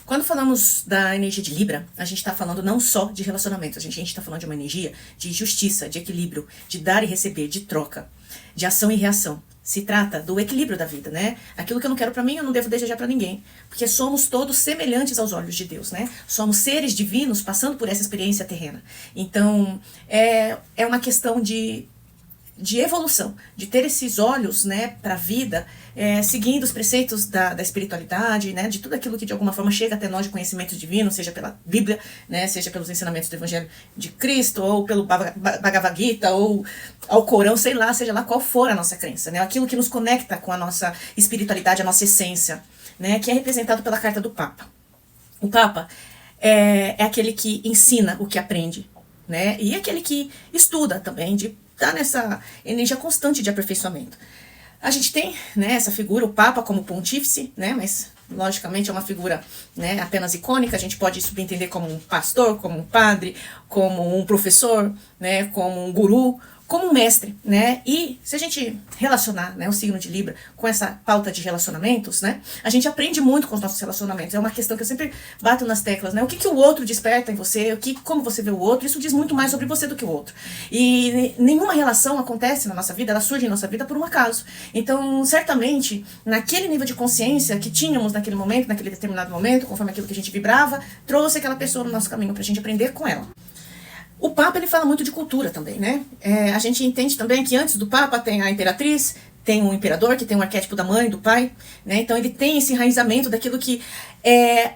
Quando falamos da energia de Libra, a gente está falando não só de relacionamentos, a gente está falando de uma energia de justiça, de equilíbrio, de dar e receber, de troca, de ação e reação. Se trata do equilíbrio da vida, né? Aquilo que eu não quero pra mim, eu não devo desejar pra ninguém. Porque somos todos semelhantes aos olhos de Deus, né? Somos seres divinos passando por essa experiência terrena. Então, é uma questão de evolução, de ter esses olhos, né, para a vida, seguindo os preceitos da espiritualidade, né, de tudo aquilo que de alguma forma chega até nós de conhecimento divino, seja pela Bíblia, né, seja pelos ensinamentos do Evangelho de Cristo, ou pelo Bhagavad Gita, ou ao Corão, sei lá, seja lá qual for a nossa crença, né, aquilo que nos conecta com a nossa espiritualidade, a nossa essência, né, que é representado pela carta do Papa. O Papa é aquele que ensina o que aprende, né, e aquele que estuda também, de tá nessa energia constante de aperfeiçoamento. A gente tem, né, essa figura, o Papa como pontífice, né, mas logicamente é uma figura, né, apenas icônica, a gente pode subentender como um pastor, como um padre, como um professor, né, como um guru, como um mestre, né, e se a gente relacionar, né, o signo de Libra com essa pauta de relacionamentos, né, a gente aprende muito com os nossos relacionamentos, é uma questão que eu sempre bato nas teclas, né, o que o outro desperta em você, como você vê o outro, isso diz muito mais sobre você do que o outro, e nenhuma relação acontece na nossa vida, ela surge em nossa vida por um acaso, então certamente, naquele nível de consciência que tínhamos naquele momento, naquele determinado momento, conforme aquilo que a gente vibrava, trouxe aquela pessoa no nosso caminho pra gente aprender com ela. O Papa, ele fala muito de cultura também, né? A gente entende também que antes do Papa tem a imperatriz, tem o imperador, que tem o arquétipo da mãe, do pai, né? Então ele tem esse enraizamento daquilo que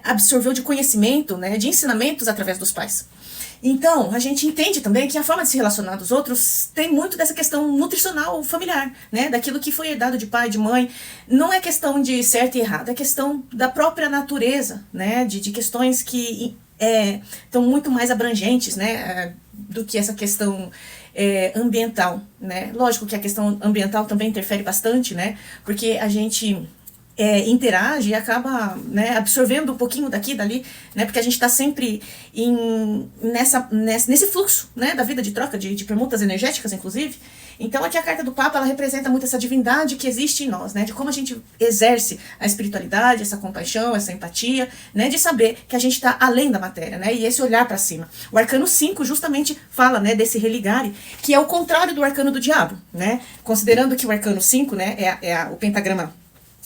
absorveu de conhecimento, né? De ensinamentos através dos pais. Então, a gente entende também que a forma de se relacionar dos outros tem muito dessa questão nutricional familiar, né? Daquilo que foi herdado de pai, de mãe. Não é questão de certo e errado, é questão da própria natureza, né? De questões que estão muito mais abrangentes, né, do que essa questão ambiental, né. Lógico que a questão ambiental também interfere bastante, né, porque a gente interage e acaba, né, absorvendo um pouquinho daqui e dali, né, porque a gente está sempre nesse fluxo, né, da vida de troca, de permutas energéticas, inclusive. Então aqui a carta do Papa, ela representa muito essa divindade que existe em nós, né, de como a gente exerce a espiritualidade, essa compaixão, essa empatia, né, de saber que a gente está além da matéria, né, e esse olhar para cima. O arcano 5 justamente fala, né, desse religare, que é o contrário do arcano do diabo, né, considerando que o arcano 5, né, o pentagrama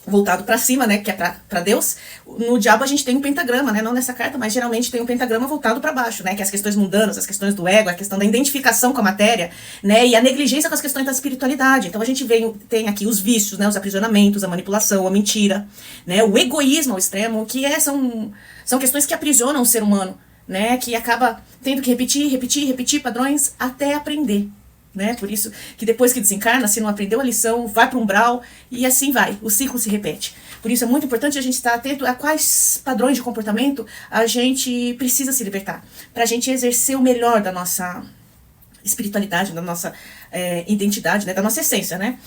voltado para cima, né, que é para Deus. No diabo a gente tem um pentagrama, né, não nessa carta, mas geralmente tem um pentagrama voltado para baixo, né, que é as questões mundanas, as questões do ego, a questão da identificação com a matéria, né, e a negligência com as questões da espiritualidade. Então a gente tem aqui os vícios, né, os aprisionamentos, a manipulação, a mentira, né, o egoísmo ao extremo, que são questões que aprisionam o ser humano, né, que acaba tendo que repetir padrões até aprender. Né? Por isso que depois que desencarna, se não aprendeu a lição, vai para o umbral e assim vai, o ciclo se repete. Por isso é muito importante a gente estar atento a quais padrões de comportamento a gente precisa se libertar, para a gente exercer o melhor da nossa espiritualidade, da nossa identidade, né? Da nossa essência, né?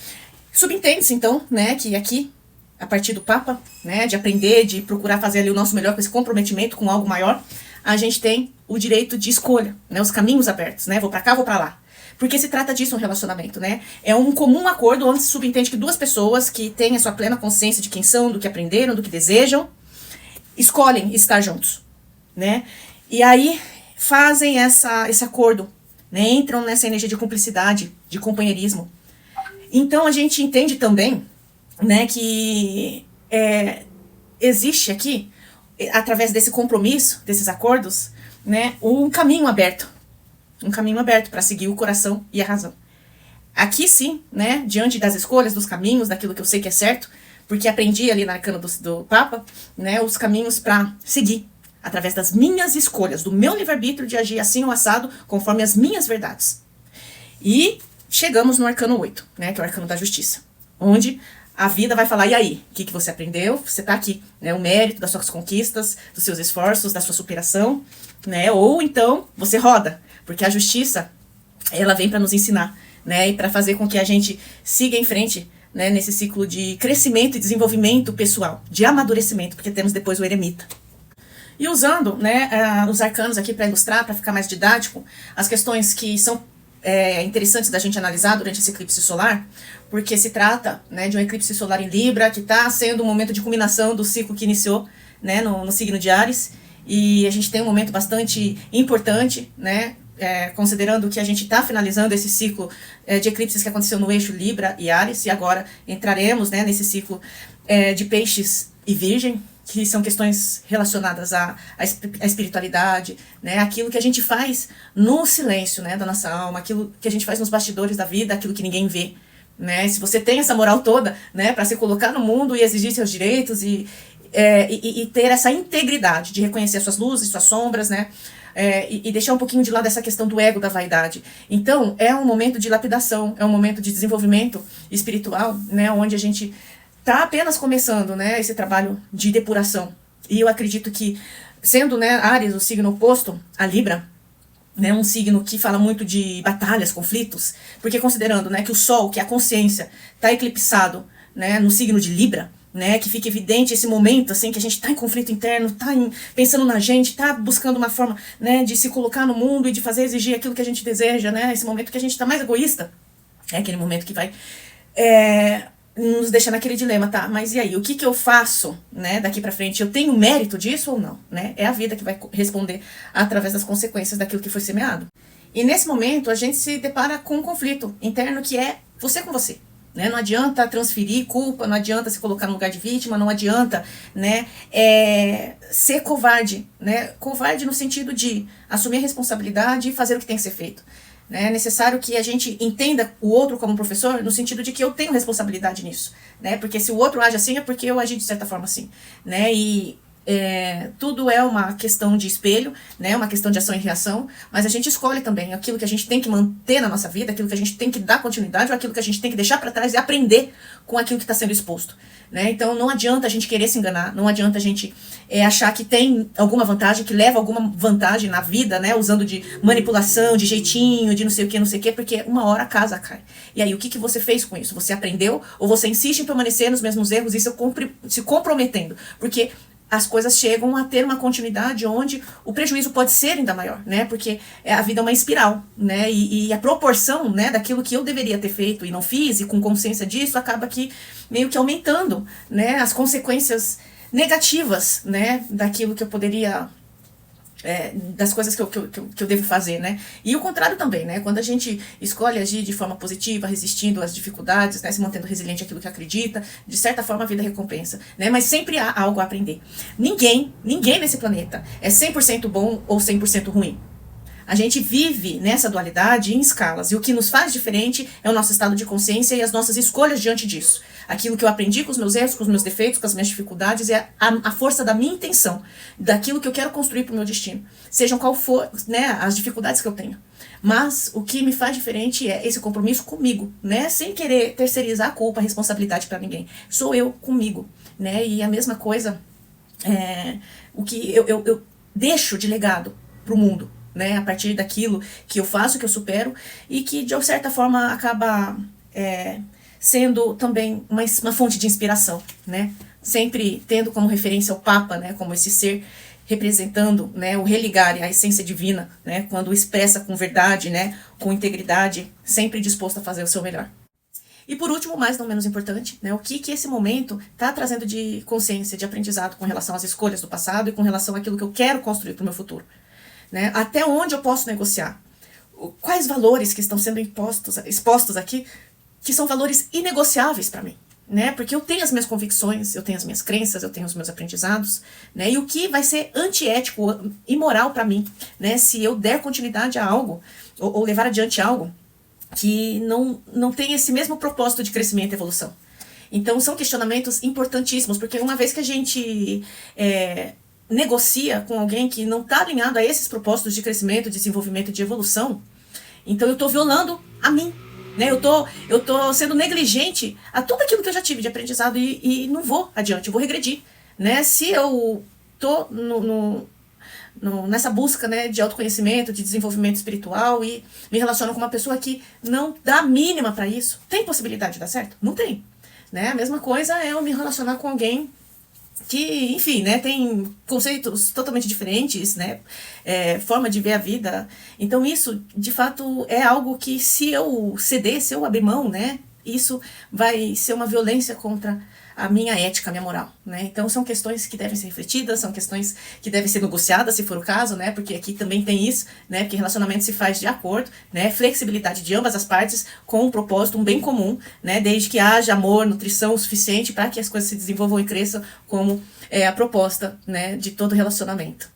Subentende-se então, né, que aqui, a partir do Papa, né, de aprender, de procurar fazer ali o nosso melhor com esse comprometimento com algo maior, a gente tem o direito de escolha, né, os caminhos abertos, né, vou para cá, vou para lá. Porque se trata disso um relacionamento, né? É um comum acordo onde se subentende que duas pessoas que têm a sua plena consciência de quem são, do que aprenderam, do que desejam, escolhem estar juntos, né? E aí fazem esse acordo, né? Entram nessa energia de cumplicidade, de companheirismo. Então a gente entende também, né, que existe aqui, através desse compromisso, desses acordos, né, um caminho aberto. Um caminho aberto para seguir o coração e a razão. Aqui sim, né, diante das escolhas, dos caminhos, daquilo que eu sei que é certo, porque aprendi ali na arcana do Papa, né, os caminhos para seguir, através das minhas escolhas, do meu livre-arbítrio de agir assim ou assado, conforme as minhas verdades. E chegamos no arcano 8, né, que é o arcano da justiça, onde a vida vai falar, e aí, o que você aprendeu? Você está aqui, né, o mérito das suas conquistas, dos seus esforços, da sua superação, né, ou então você roda, porque a justiça, ela vem para nos ensinar, né, e para fazer com que a gente siga em frente, né, nesse ciclo de crescimento e desenvolvimento pessoal, de amadurecimento, porque temos depois o eremita. E usando, né, os arcanos aqui para ilustrar, para ficar mais didático, as questões que são interessantes da gente analisar durante esse eclipse solar, porque se trata, né, de um eclipse solar em Libra, que está sendo um momento de culminação do ciclo que iniciou, né, no signo de Áries, e a gente tem um momento bastante importante, né, considerando que a gente está finalizando esse ciclo de eclipses que aconteceu no eixo Libra e Áries, e agora entraremos, né, nesse ciclo de Peixes e Virgem, que são questões relacionadas à espiritualidade, né, aquilo que a gente faz no silêncio, né, da nossa alma, aquilo que a gente faz nos bastidores da vida, aquilo que ninguém vê, né, se você tem essa moral toda, né, para se colocar no mundo e exigir seus direitos e ter essa integridade de reconhecer suas luzes, suas sombras, né, e deixar um pouquinho de lado essa questão do ego, da vaidade. Então, é um momento de lapidação, é um momento de desenvolvimento espiritual, né, onde a gente está apenas começando, né, esse trabalho de depuração. E eu acredito que, sendo, né, Áries o signo oposto a Libra, né, um signo que fala muito de batalhas, conflitos, porque considerando, né, que o Sol, que é a consciência, está eclipsado, né, no signo de Libra, né, que fica evidente esse momento, assim, que a gente está em conflito interno, está pensando na gente, está buscando uma forma, né, de se colocar no mundo e de fazer exigir aquilo que a gente deseja, né, esse momento que a gente está mais egoísta, é aquele momento que vai nos deixa naquele dilema, tá, mas e aí, o que que eu faço, né, daqui pra frente? Eu tenho mérito disso ou não, né? É a vida que vai responder através das consequências daquilo que foi semeado. E nesse momento, a gente se depara com um conflito interno que é você com você, né? Não adianta transferir culpa, não adianta se colocar no lugar de vítima, não adianta, né, ser covarde, né? Covarde no sentido de assumir a responsabilidade e fazer o que tem que ser feito. É necessário que a gente entenda o outro como professor no sentido de que eu tenho responsabilidade nisso, né? Porque se o outro age assim é porque eu agi de certa forma assim, né? E tudo é uma questão de espelho, né? Uma questão de ação e reação, mas a gente escolhe também aquilo que a gente tem que manter na nossa vida, aquilo que a gente tem que dar continuidade ou aquilo que a gente tem que deixar para trás e aprender com aquilo que está sendo exposto, né? Então não adianta a gente querer se enganar, não adianta a gente achar que tem alguma vantagem, que leva alguma vantagem na vida, né? Usando de manipulação, de jeitinho, de não sei o que, porque uma hora a casa cai. E aí o que você fez com isso? Você aprendeu ou você insiste em permanecer nos mesmos erros e se comprometendo? Porque as coisas chegam a ter uma continuidade onde o prejuízo pode ser ainda maior, né? Porque a vida é uma espiral, né? E a proporção, né, daquilo que eu deveria ter feito e não fiz, e com consciência disso, acaba que meio que aumentando, né, as consequências negativas, né, daquilo que eu poderia... das coisas que eu devo fazer, né? E o contrário também, né? Quando a gente escolhe agir de forma positiva, resistindo às dificuldades, né? Se mantendo resiliente àquilo que acredita, de certa forma a vida recompensa, né? Mas sempre há algo a aprender. Ninguém nesse planeta é 100% bom ou 100% ruim. A gente vive nessa dualidade em escalas, e o que nos faz diferente é o nosso estado de consciência e as nossas escolhas diante disso. Aquilo que eu aprendi com os meus erros, com os meus defeitos, com as minhas dificuldades, é a força da minha intenção, daquilo que eu quero construir para o meu destino. Sejam qual for, né, as dificuldades que eu tenho. Mas o que me faz diferente é esse compromisso comigo, né, sem querer terceirizar a culpa, a responsabilidade para ninguém. Sou eu comigo, né, e a mesma coisa, o que eu deixo de legado para o mundo, né, a partir daquilo que eu faço, que eu supero, e que de certa forma acaba sendo também uma fonte de inspiração, né, sempre tendo como referência o Papa, né, como esse ser representando, né, o religar a essência divina, né, quando expressa com verdade, né, com integridade, sempre disposto a fazer o seu melhor. E por último, mais não menos importante, né, o que esse momento está trazendo de consciência, de aprendizado com relação às escolhas do passado e com relação àquilo que eu quero construir para o meu futuro. Né? Até onde eu posso negociar? Quais valores que estão sendo expostos aqui, que são valores inegociáveis para mim? Né? Porque eu tenho as minhas convicções, eu tenho as minhas crenças, eu tenho os meus aprendizados, né? E o que vai ser antiético, imoral para mim, né? Se eu der continuidade a algo, ou levar adiante algo que não tem esse mesmo propósito de crescimento e evolução. Então são questionamentos importantíssimos, porque uma vez que a gente negocia com alguém que não está alinhado a esses propósitos de crescimento, de desenvolvimento e de evolução, então eu estou violando a mim, né? Eu tô sendo negligente a tudo aquilo que eu já tive de aprendizado e não vou adiante, eu vou regredir, né? Se eu tô nessa busca, né, de autoconhecimento, de desenvolvimento espiritual e me relaciono com uma pessoa que não dá a mínima para isso, tem possibilidade de dar certo? Não tem, né? A mesma coisa é eu me relacionar com alguém que, enfim, né, tem conceitos totalmente diferentes, né, forma de ver a vida. Então isso, de fato, é algo que se eu ceder, se eu abrir mão, né, isso vai ser uma violência contra a minha ética, a minha moral, né? Então são questões que devem ser refletidas, são questões que devem ser negociadas, se for o caso, né? Porque aqui também tem isso, né? Porque relacionamento se faz de acordo, né? Flexibilidade de ambas as partes com um propósito, um bem comum, né? Desde que haja amor, nutrição o suficiente para que as coisas se desenvolvam e cresçam como é a proposta, né? De todo relacionamento.